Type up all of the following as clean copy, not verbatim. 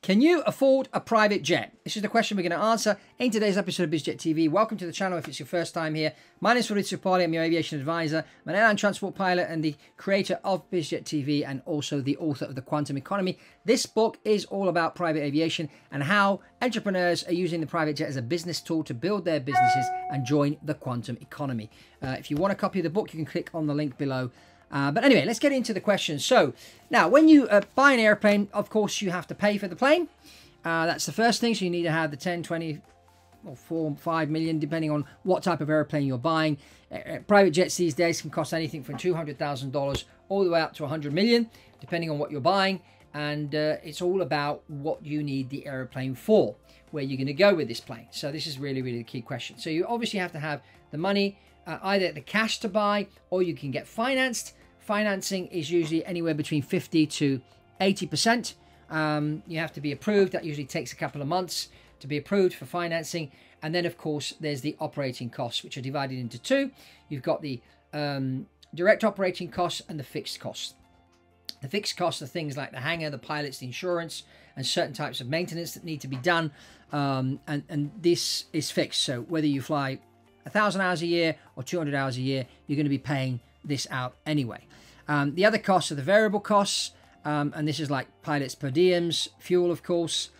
Can you afford a private jet? This is the question we're going to answer in today's episode of BizJet TV. Welcome to the channel if it's your first time here. My name is Fabrizio. I'm your aviation advisor. I'm an airline transport pilot and the creator of BizJet TV and also the author of The Quantum Economy. This book is all about private aviation and how entrepreneurs are using the private jet as a business tool to build their businesses and join the quantum economy. If you want a copy of the book, you can click on the link below. But anyway, let's get into the questions. So now when you buy an airplane, of course, you have to pay for the plane. That's the first thing. So you need to have the 10, 20, or 4, 5 million, depending on what type of airplane you're buying. Private jets these days can cost anything from $200,000 all the way up to 100 million, depending on what you're buying. And it's all about what you need the airplane for, where you're going to go with this plane. So this is really, really the key question. So you obviously have to have the money, either the cash to buy, or you can get financed. Financing is usually anywhere between 50 to 80%. You have to be approved. That usually takes a couple of months to be approved for financing. And then, of course, there's the operating costs, which are divided into two. You've got the direct operating costs and the fixed costs. The fixed costs are things like the hangar, the pilots, the insurance, and certain types of maintenance that need to be done. And this is fixed. So whether you fly 1,000 hours a year or 200 hours a year, you're going to be paying this out anyway. The other costs are the variable costs, and this is like pilots per diems, fuel, of course,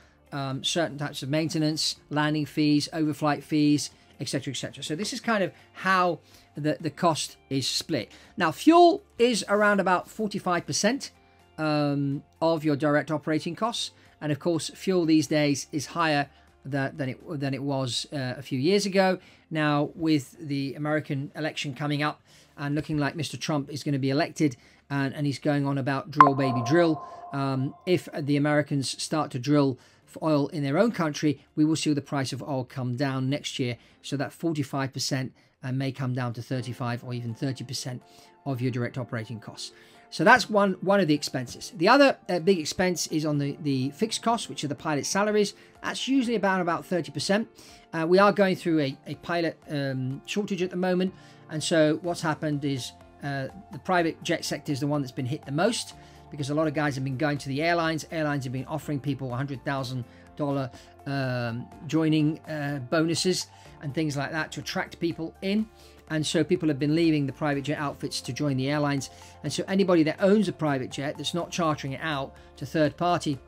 certain types of maintenance, landing fees, overflight fees, etc., etc. So this is kind of how the cost is split. Now, fuel is around about 45% of your direct operating costs, and of course, fuel these days is higher than it was a few years ago. Now, with the American election coming up and looking like Mr. Trump is going to be elected, and he's going on about drill, baby, drill. If the Americans start to drill for oil in their own country, we will see the price of oil come down next year. So that 45% may come down to 35 or even 30% of your direct operating costs. So that's one of the expenses. The other big expense is on the fixed costs, which are the pilot salaries. That's usually about 30%. We are going through a pilot shortage at the moment. And so what's happened is the private jet sector is the one that's been hit the most, because a lot of guys have been going to the airlines. Airlines have been offering people $100,000 joining bonuses and things like that to attract people in. And so people have been leaving the private jet outfits to join the airlines. And so anybody that owns a private jet that's not chartering it out to third party,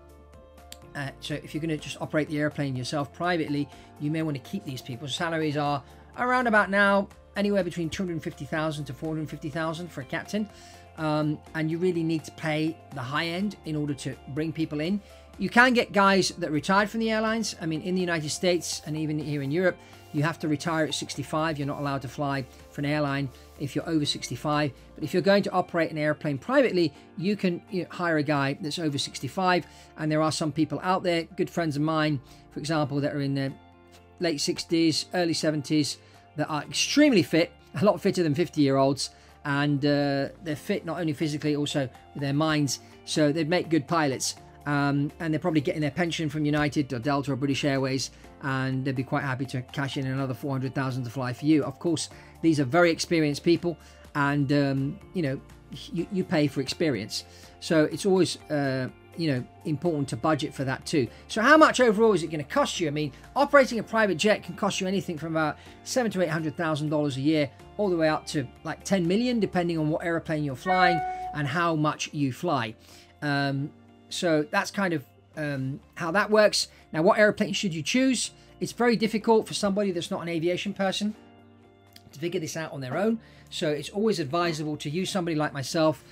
so if you're going to just operate the airplane yourself privately, you may want to keep these people. Salaries are around about now anywhere between $250,000 to $450,000 for a captain. And you really need to pay the high end in order to bring people in. You can get guys that retired from the airlines. I mean, in the United States and even here in Europe, you have to retire at 65. You're not allowed to fly for an airline if you're over 65. But if you're going to operate an airplane privately, you can hire a guy that's over 65. And there are some people out there, good friends of mine, for example, that are in their late 60s, early 70s, that are extremely fit, a lot fitter than 50-year-olds. And they're fit not only physically, also with their minds. So they'd make good pilots. And they're probably getting their pension from United or Delta or British Airways, and they'd be quite happy to cash in another $400,000 to fly for you. Of course, these are very experienced people, and you pay for experience. So it's always important to budget for that too. So how much overall is it going to cost you? I mean, operating a private jet can cost you anything from about $700,000 to $800,000 a year, all the way up to like 10 million, depending on what airplane you're flying and how much you fly. So that's kind of how that works. Now, what airplane should you choose? It's very difficult for somebody that's not an aviation person to figure this out on their own. So it's always advisable to use somebody like myself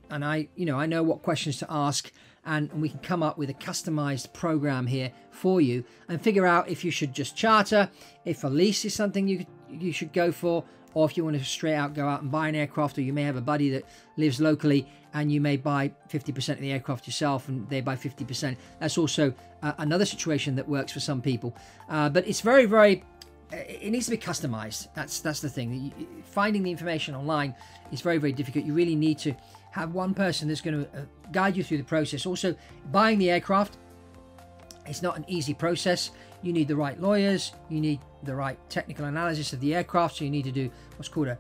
and I know what questions to ask, and we can come up with a customized program here for you and figure out if you should just charter, if a lease is something you should go for, or if you want to straight out go out and buy an aircraft, or you may have a buddy that lives locally and you may buy 50% of the aircraft yourself and they buy 50%. That's also another situation that works for some people. But it's very, very, it needs to be customized. That's the thing. Finding the information online is very, very difficult. You really need to have one person that's going to guide you through the process. Also, buying the aircraft, it's not an easy process. You need the right lawyers, you need the right technical analysis of the aircraft, so you need to do what's called a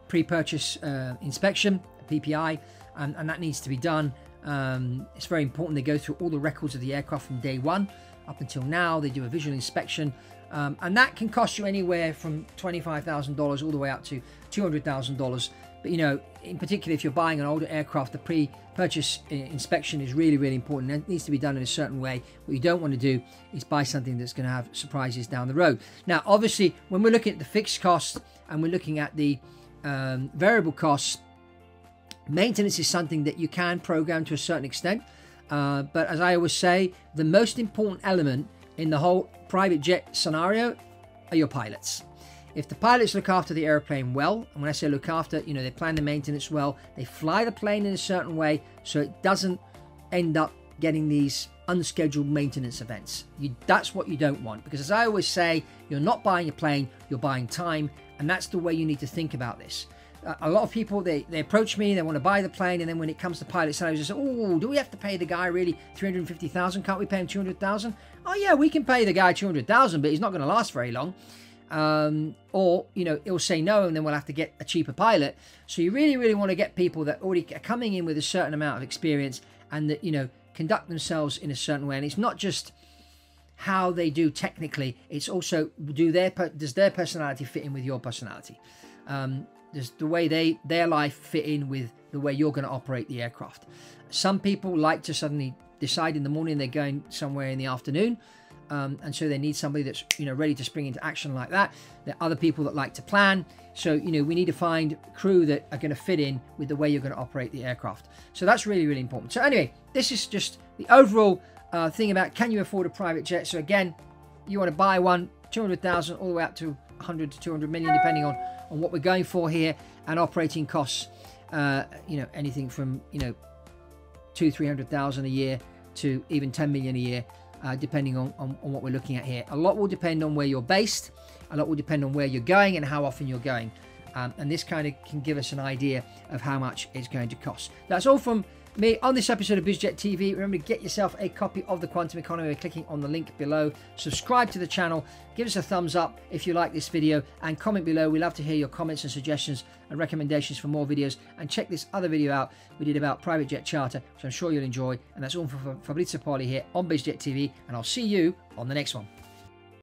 pre-purchase inspection, a PPI, and that needs to be done. It's very important they go through all the records of the aircraft from day one up until now. They do a visual inspection, and that can cost you anywhere from $25,000 all the way up to $200,000. But you know, in particular, if you're buying an older aircraft, the pre-purchase inspection is really, really important. It needs to be done in a certain way. What you don't want to do is buy something that's going to have surprises down the road. Now, obviously, when we're looking at the fixed costs and we're looking at the variable costs, maintenance is something that you can program to a certain extent. But as I always say, the most important element in the whole private jet scenario are your pilots. If the pilots look after the airplane well, and when I say look after, you know, they plan the maintenance well, they fly the plane in a certain way so it doesn't end up getting these unscheduled maintenance events. That's what you don't want, because as I always say, you're not buying a plane, you're buying time, and that's the way you need to think about this. A lot of people, they approach me, they want to buy the plane, and then when it comes to pilot salaries, they say, oh, do we have to pay the guy really $350,000? Can't we pay him $200,000? Oh yeah, we can pay the guy $200,000, but he's not going to last very long. Or, you know, he'll say no, and then we'll have to get a cheaper pilot. So you really, really want to get people that already are coming in with a certain amount of experience and that, you know, conduct themselves in a certain way. And it's not just how they do technically, it's also does their personality fit in with your personality? Does the way their life fit in with the way you're going to operate the aircraft? Some people like to suddenly decide in the morning they're going somewhere in the afternoon. And so they need somebody that's, you know, ready to spring into action like that. There are other people that like to plan. So, you know, we need to find crew that are going to fit in with the way you're going to operate the aircraft. So that's really, really important. So anyway, this is just the overall thing about can you afford a private jet. So again, you want to buy one, 200,000 all the way up to 100 to 200 million, depending on what we're going for here. And operating costs, you know, anything from, you know, 200,000-300,000 a year to even 10 million a year. Depending on what we're looking at here. A lot will depend on where you're based, a lot will depend on where you're going and how often you're going. And this kind of can give us an idea of how much it's going to cost. That's all from me on this episode of BizJet TV. Remember to get yourself a copy of The Quantum Economy by clicking on the link below. Subscribe to the channel, give us a thumbs up if you like this video, and comment below. We love to hear your comments and suggestions and recommendations for more videos. And check this other video out we did about private jet charter, which I'm sure you'll enjoy. And that's all from Fabrizio here on BizJet TV, and I'll see you on the next one.